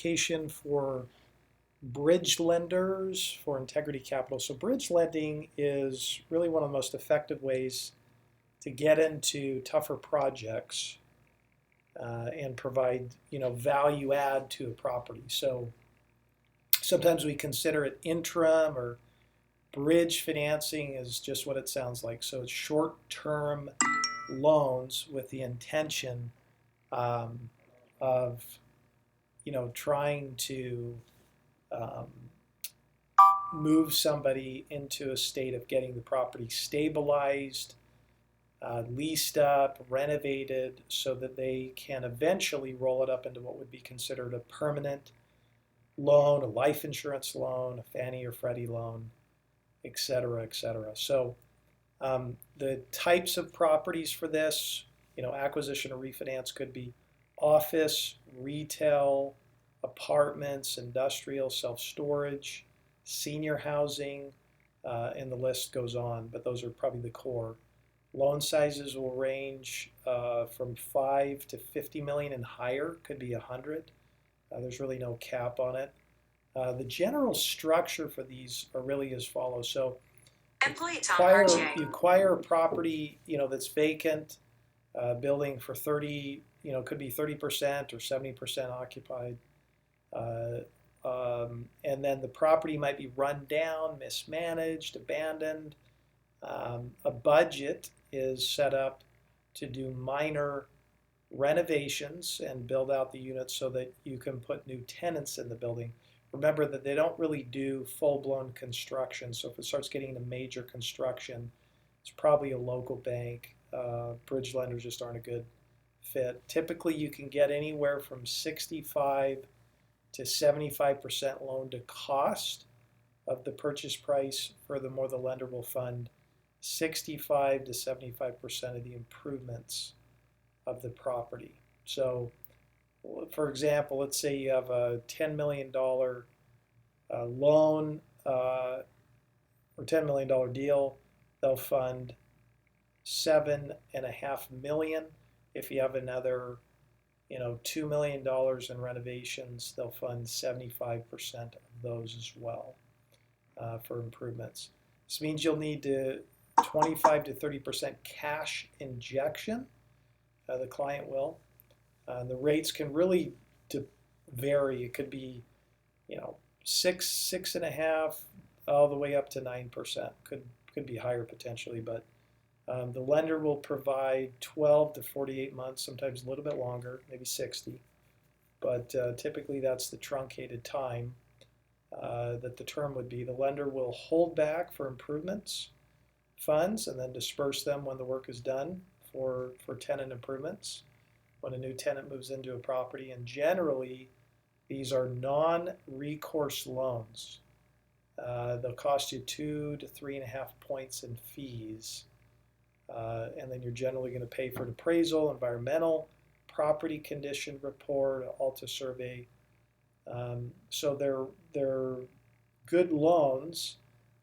qualification for bridge lenders for Integrity Capital. So bridge lending is really one of the most effective ways to get into tougher projects and provide, value add to a property. So sometimes we consider it interim, or bridge financing is just what it sounds like. So it's short-term loans with the intention of, trying to um, move somebody into a state of getting the property stabilized, leased up, renovated, so that they can eventually roll it up into what would be considered a permanent loan, a life insurance loan, a Fannie or Freddie loan, et cetera, et cetera. So the types of properties for this, acquisition or refinance could be office, retail, apartments, industrial, self-storage, senior housing, and the list goes on, but those are probably the core. Loan sizes will range from 5 to 50 million and higher, could be 100. There's really no cap on it. The general structure for these are really as follows. So you acquire a property, that's vacant, building for 30, could be 30% or 70% occupied. And then the property might be run down, mismanaged, abandoned. A budget is set up to do minor renovations and build out the units so that you can put new tenants in the building. Remember that they don't really do full-blown construction, so if it starts getting into major construction, it's probably a local bank. Bridge lenders just aren't a good fit. Typically, you can get anywhere from 65 to 75% loan to cost of the purchase price. Furthermore, the lender will fund 65 to 75% of the improvements of the property. So, for example, let's say you have a $10 million loan or $10 million deal. They'll fund $7.5 million. If you have another, $2 million in renovations, they'll fund 75% of those as well for improvements. This means you'll need to 25 to 30% cash injection. The client will. The rates can really vary. It could be, 6.5, all the way up to 9%. Could be higher potentially, but the lender will provide 12 to 48 months, sometimes a little bit longer, maybe 60. But typically that's the truncated time that the term would be. The lender will hold back for improvements funds and then disperse them when the work is done for tenant improvements, when a new tenant moves into a property. And generally, these are non-recourse loans. They'll cost you 2 to 3.5 points in fees. And then you're generally going to pay for an appraisal, environmental, property condition report, Alta survey. So they're good loans.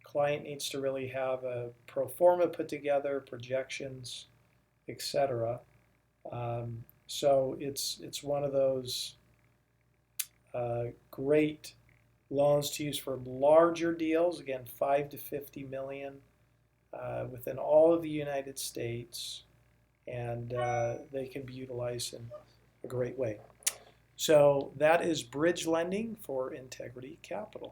Client needs to really have a pro forma put together, projections, etc. So it's one of those great loans to use for larger deals. Again, 5 to 50 million within all of the United States, and they can be utilized in a great way. So that is bridge lending for Integrity Capital.